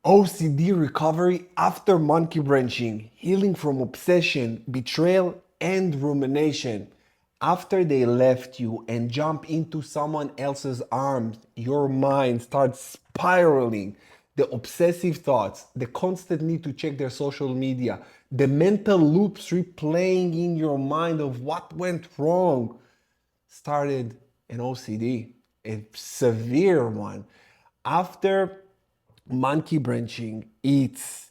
OCD recovery after monkey branching, healing from obsession, betrayal, and rumination. After they left you and jump into someone else's arms, your mind starts spiraling. The obsessive thoughts, the constant need to check their social media, the mental loops replaying in your mind of what went wrong started an OCD, a severe one. After monkey branching, it's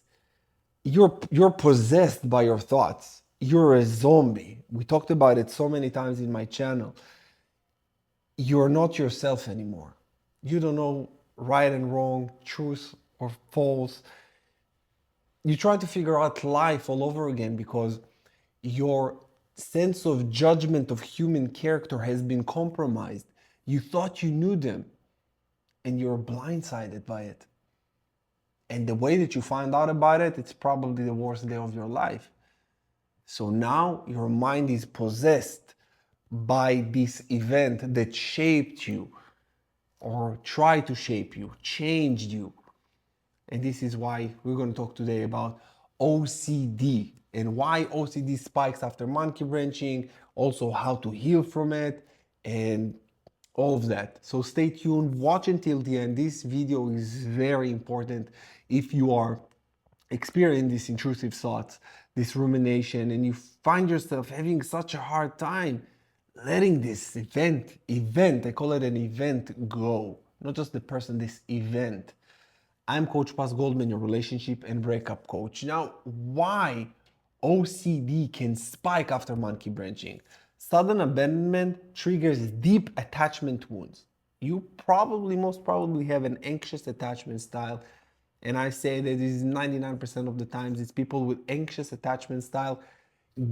you're possessed by your thoughts. You're a zombie. We talked about it so many times in my channel. You're not yourself anymore. You don't know right and wrong, truth or false. You try to figure out life all over again because your sense of judgment of human character has been compromised. You thought you knew them and you're blindsided by it. And the way that you find out about it, it's probably the worst day of your life. So now your mind is possessed by this event that shaped you or tried to shape you, changed you. And this is why we're going to talk today about OCD and why OCD spikes after monkey branching, also how to heal from it, and all of that. So stay tuned, watch until the end. This video is very important if you are experiencing these intrusive thoughts, this rumination, and you find yourself having such a hard time letting this event, I call it an event, go. Not just the person, this event. I'm Coach Goldman, your relationship and breakup coach. Now, why OCD can spike after monkey branching? Sudden abandonment triggers deep attachment wounds. You probably, most probably have an anxious attachment style. And I say that this is 99% of the times it's people with anxious attachment style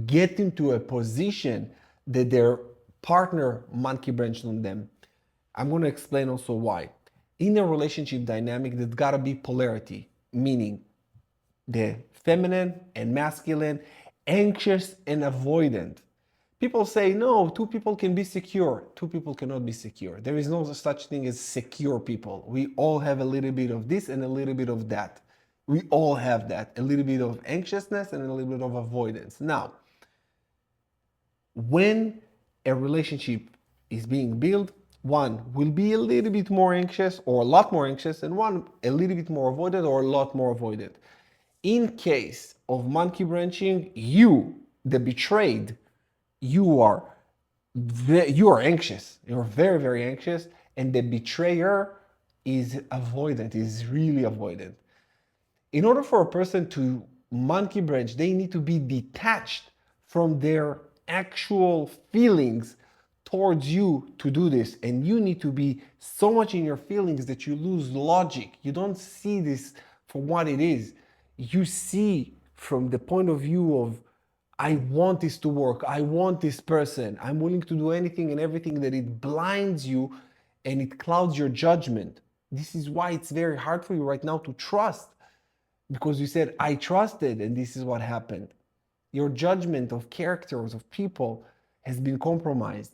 get into a position that their partner monkey branched on them. I'm going to explain also why. In a relationship dynamic, there's got to be polarity, meaning the feminine and masculine, anxious and avoidant. People say, no, two people can be secure. Two people cannot be secure. There is no such thing as secure people. We all have a little bit of this and a little bit of that. We all have that. A little bit of anxiousness and a little bit of avoidance. Now, when a relationship is being built, one will be a little bit more anxious or a lot more anxious, and one a little bit more avoidant or a lot more avoidant. In case of monkey branching, you, the betrayed, you are anxious. You're very, very anxious, and the betrayer is avoidant, is really avoidant. In order for a person to monkey branch, they need to be detached from their actual feelings towards you to do this. And you need to be so much in your feelings that you lose logic. You don't see this for what it is. You see from the point of view of, I want this to work. I want this person. I'm willing to do anything and everything, that it blinds you and it clouds your judgment. This is why it's very hard for you right now to trust, because you said, I trusted, and this is what happened. Your judgment of characters, of people, has been compromised.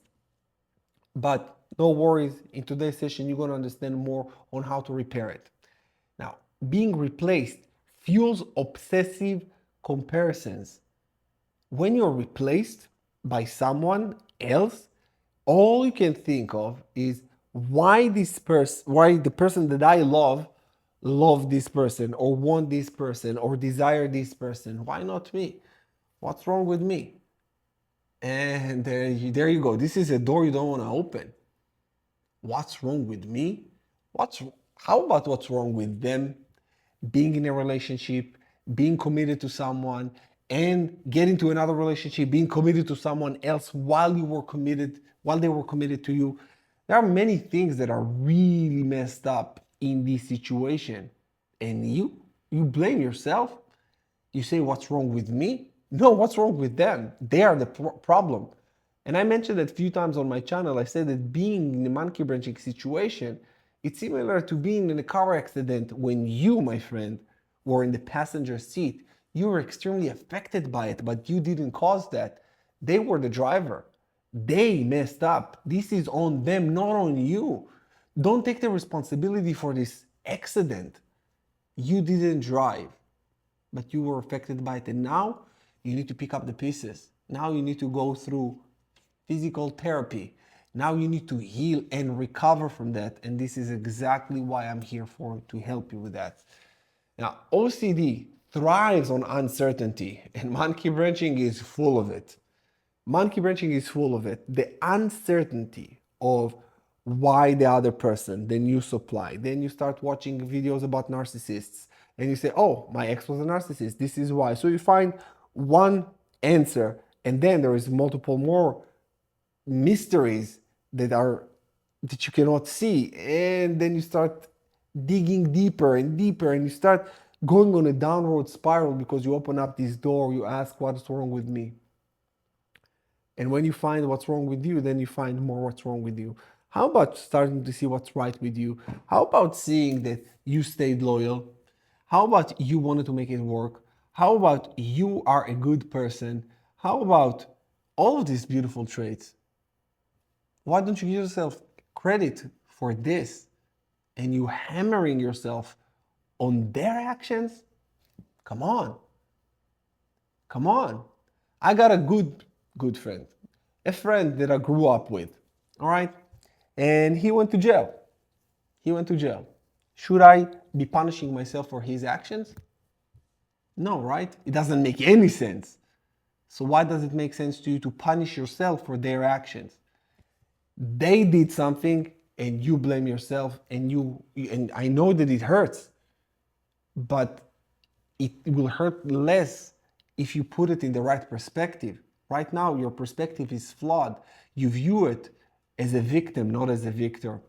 But no worries, in today's session, you're going to understand more on how to repair it. Now, being replaced fuels obsessive comparisons. When you're replaced by someone else, all you can think of is why the person that I love this person or want this person or desire this person. Why not me? What's wrong with me? And there you go. This is a door you don't want to open. What's wrong with me? How about what's wrong with them? Being in a relationship, being committed to someone, and getting to another relationship, being committed to someone else while they were committed to you. There are many things that are really messed up in this situation. And you blame yourself. You say, what's wrong with me? No, what's wrong with them? They are the problem. And I mentioned it a few times on my channel. I said that being in a monkey branching situation, it's similar to being in a car accident when you, my friend, were in the passenger seat. You were extremely affected by it, but you didn't cause that. They were the driver. They messed up. This is on them, not on you. Don't take the responsibility for this accident. You didn't drive, but you were affected by it. And now you need to pick up the pieces. Now you need to go through physical therapy. Now you need to heal and recover from that. And this is exactly why I'm here for, to help you with that. Now, OCD thrives on uncertainty, and monkey branching is full of it. Monkey branching is full of it. The uncertainty of why the other person, the new supply. Then you start watching videos about narcissists and you say, oh, my ex was a narcissist. This is why. So you find one answer and then there is multiple more mysteries that you cannot see. And then you start digging deeper and deeper and you start going on a downward spiral because you open up this door, you ask, what's wrong with me? And when you find what's wrong with you, then you find more what's wrong with you. How about starting to see what's right with you? How about seeing that you stayed loyal? How about you wanted to make it work? How about you are a good person? How about all of these beautiful traits? Why don't you give yourself credit for this? And you hammering yourself on their actions? Come on. Come on. I got a good friend, a friend that I grew up with, all right? And he went to jail. He went to jail. Should I be punishing myself for his actions? No, right? It doesn't make any sense. So why does it make sense to you to punish yourself for their actions? They did something and you blame yourself and I know that it hurts, but it will hurt less if you put it in the right perspective. Right now, your perspective is flawed. You view it as a victim, not as a victor.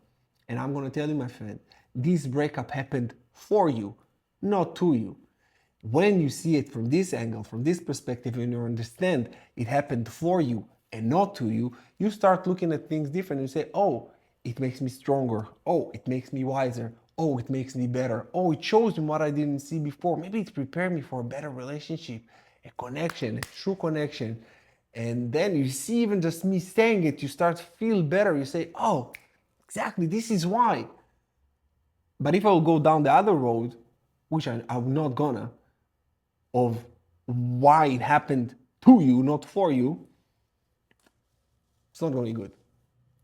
And I'm going to tell you, my friend, this breakup happened for you, not to you. When you see it from this angle, from this perspective, and you understand it happened for you and not to you, you start looking at things different. You say, oh, it makes me stronger. Oh, it makes me wiser. Oh, it makes me better. Oh, it shows me what I didn't see before. Maybe it prepared me for a better relationship, a connection, a true connection. And then you see, even just me saying it, you start to feel better. You say, oh, exactly, this is why. But if I will go down the other road, which I'm not gonna, of why it happened to you, not for you, it's not gonna be good.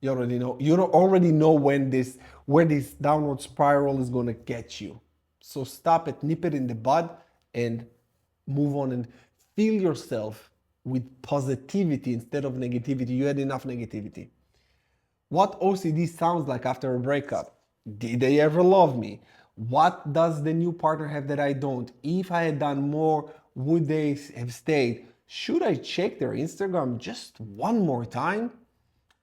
You already know. You already know where this downward spiral is gonna get you. So stop it, nip it in the bud, and move on and fill yourself with positivity instead of negativity. You had enough negativity. What OCD sounds like after a breakup? Did they ever love me? What does the new partner have that I don't? If I had done more, would they have stayed? Should I check their Instagram just one more time?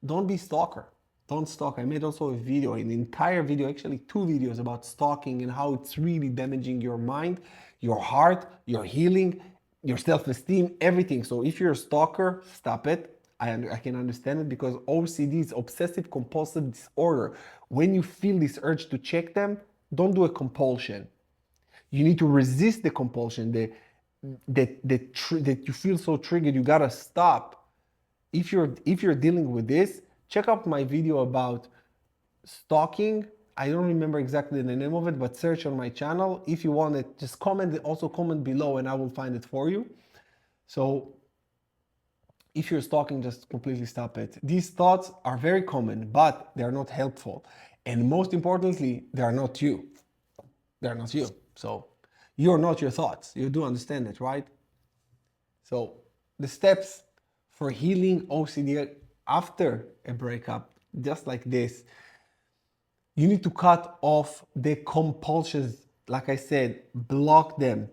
Don't be stalker. Don't stalk. I made also a video, an entire video, actually 2 videos about stalking and how it's really damaging your mind, your heart, your healing, your self-esteem, everything. So if you're a stalker, stop it. I can understand it because OCD is obsessive compulsive disorder. When you feel this urge to check them, don't do a compulsion. You need to resist the compulsion, that you feel so triggered, you gotta stop. If you're dealing with this, check out my video about stalking. I don't remember exactly the name of it, but search on my channel. If you want it, just comment, also comment below and I will find it for you. So if you're stalking, just completely stop it. These thoughts are very common, but they're not helpful. And most importantly, they are not you. They're not you. So you're not your thoughts. You do understand it, right? So the steps for healing OCD after a breakup, just like this, you need to cut off the compulsions. Like I said, block them.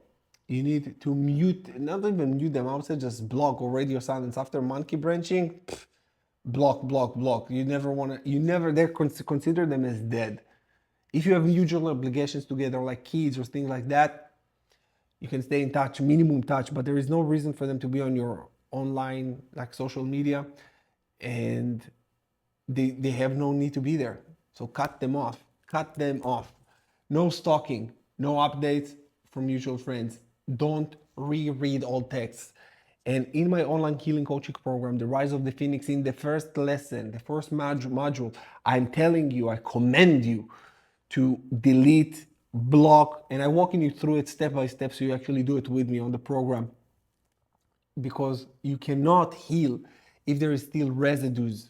You need to mute, not even mute them, I would say just block or radio silence. After monkey branching, block, block, block. You never want to, you never, they consider them as dead. If you have mutual obligations together, like kids or things like that, you can stay in touch, minimum touch, but there is no reason for them to be on your online, like social media, and they have no need to be there. So cut them off. Cut them off. No stalking, no updates from mutual friends. Don't reread old texts. And in my online healing coaching program, The Rise of the Phoenix, in the first lesson, the first module, I'm telling you, I commend you to delete block, and I'm walking you through it step by step so you actually do it with me on the program, because you cannot heal if there is still residues,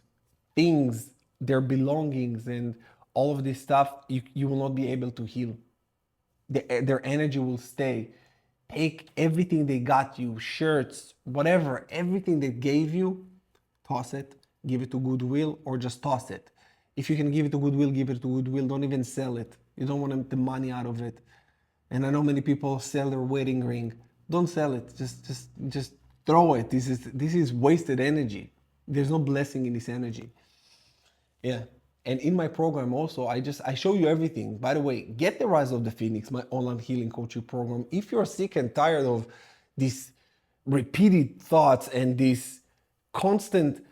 things, their belongings, and all of this stuff. You will not be able to heal. Their energy will stay. Take everything they got you, shirts, whatever, everything they gave you, toss it, give it to Goodwill, or just toss it. If you can give it to Goodwill, give it to Goodwill. Don't even sell it. You don't want the money out of it. And I know many people sell their wedding ring. Don't sell it. Just throw it. This is wasted energy. There's no blessing in this energy. Yeah. And in my program also, I show you everything. By the way, get the Rise of the Phoenix, my online healing coaching program. If you're sick and tired of these repeated thoughts and this constant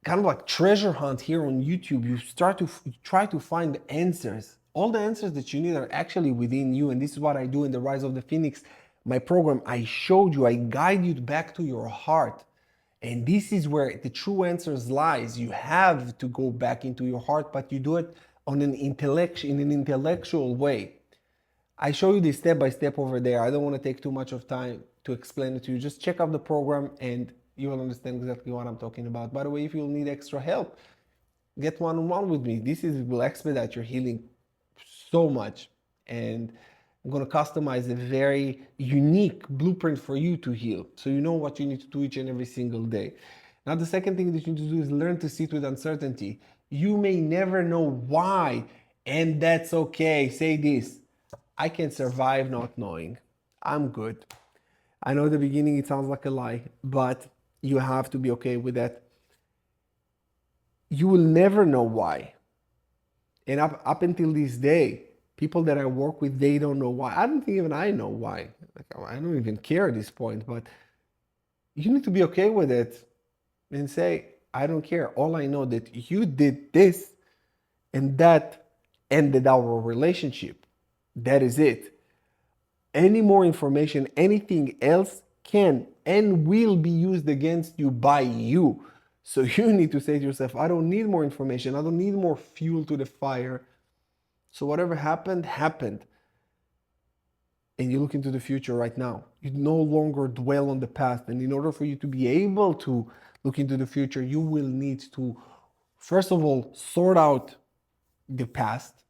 kind of like treasure hunt here on YouTube, you start to try to find the answers. All the answers that you need are actually within you. And this is what I do in the Rise of the Phoenix, my program. I showed you, I guide you back to your heart. And this is where the true answers lies. You have to go back into your heart, but you do it on in an intellectual way. I show you this step by step over there. I don't want to take too much of time to explain it to you. Just check out the program and you will understand exactly what I'm talking about. By the way, if you'll need extra help, get one-on-one with me. Will expedite your healing so much. And I'm going to customize a very unique blueprint for you to heal, so you know what you need to do each and every single day. Now, the second thing that you need to do is learn to sit with uncertainty. You may never know why, and that's okay. Say this: I can survive not knowing. I'm good. I know at the beginning it sounds like a lie, but you have to be okay with that. You will never know why. And up until this day, people that I work with, they don't know why. I don't think even I know why. Like, I don't even care at this point, but you need to be okay with it and say, I don't care. All I know that you did this and that ended our relationship. That is it. Any more information, anything else can and will be used against you by you. So you need to say to yourself, I don't need more information. I don't need more fuel to the fire. So whatever happened, happened. And you look into the future right now. You no longer dwell on the past. And in order for you to be able to look into the future, you will need to, first of all, sort out the past,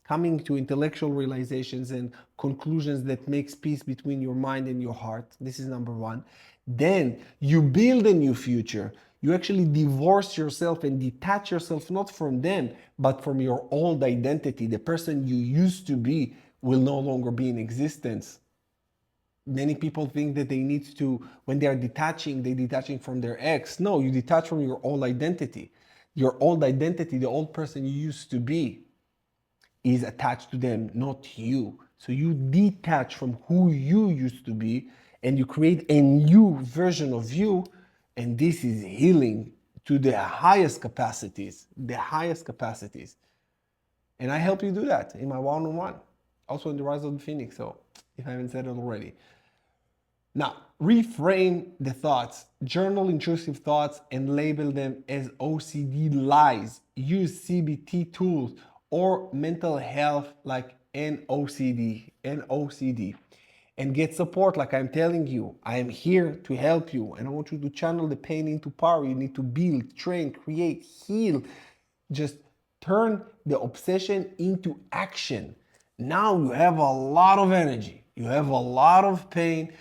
coming to intellectual realizations and conclusions that makes peace between your mind and your heart. This is number one. Then you build a new future. You actually divorce yourself and detach yourself not from them, but from your old identity. The person you used to be will no longer be in existence. Many people think that they need to, when they are detaching, they're detaching from their ex. No, you detach from your old identity. Your old identity, the old person you used to be, is attached to them, not you. So you detach from who you used to be and you create a new version of you. And this is healing to the highest capacities, the highest capacities. And I help you do that in my one-on-one, also in the Rise of the Phoenix. So if I haven't said it already. Now, reframe the thoughts, journal intrusive thoughts and label them as OCD lies. Use CBT tools or mental health like NOCD, and get support. Like I'm telling you, I am here to help you and I want you to channel the pain into power. You need to build, train, create, heal. Just turn the obsession into action. Now you have a lot of energy, you have a lot of pain,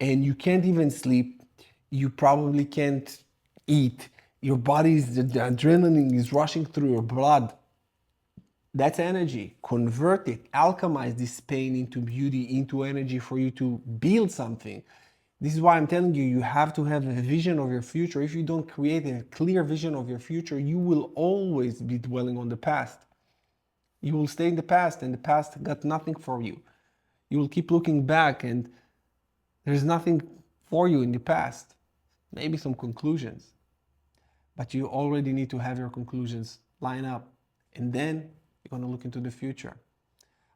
and you can't even sleep. You probably can't eat. Your body's, the adrenaline is rushing through your blood. That's energy. Convert it, alchemize this pain into beauty, into energy for you to build something. This is why I'm telling you, you have to have a vision of your future. If you don't create a clear vision of your future, you will always be dwelling on the past. You will stay in the past and the past got nothing for you. You will keep looking back and there's nothing for you in the past. Maybe some conclusions, but you already need to have your conclusions line up. And then you're going to look into the future.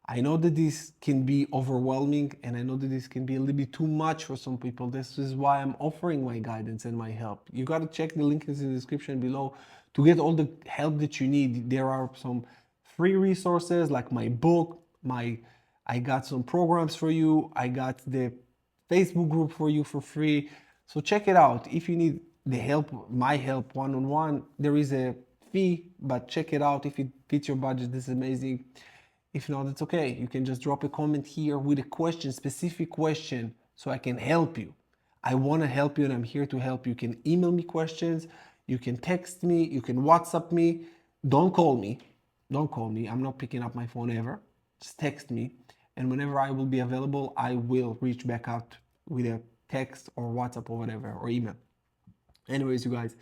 I know that this can be overwhelming and I know that this can be a little bit too much for some people. This is why I'm offering my guidance and my help. You got to check the link in the description below to get all the help that you need. There are some free resources like my book, my I got some programs for you. I got the Facebook group for you for free. So check it out. If you need the help, my help one-on-one, there is a fee, but check it out. If it fits your budget, this is amazing. If not, it's okay. You can just drop a comment here with a question, specific question, so I can help you. I want to help you and I'm here to help you. You can email me questions, you can text me, you can WhatsApp me. Don't call me. Don't call me. I'm not picking up my phone ever. Just text me. And whenever I will be available, I will reach back out with a text or WhatsApp or whatever, or email. Anyways, you guys,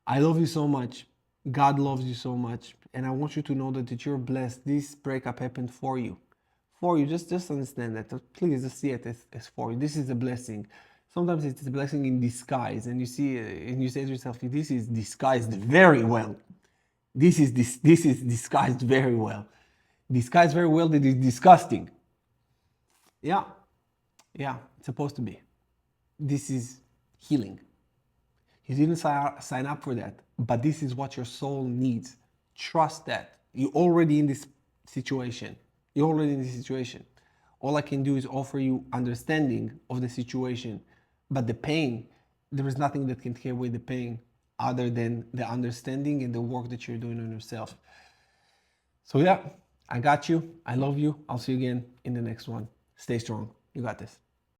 I love you so much. God loves you so much. And I want you to know that you're blessed. This breakup happened for you. For you. Just understand that. Please just see it as for you. This is a blessing. Sometimes it's a blessing in disguise. And you see, and you say to yourself, this is disguised very well. This is disguised very well. Disguised very well that is disgusting. Yeah. Yeah. It's supposed to be. This is healing. You didn't sign up for that, but this is what your soul needs. Trust that. You're already in this situation. You're already in this situation. All I can do is offer you understanding of the situation. But the pain, there is nothing that can take away the pain other than the understanding and the work that you're doing on yourself. So yeah, I got you. I love you. I'll see you again in the next one. Stay strong. You got this.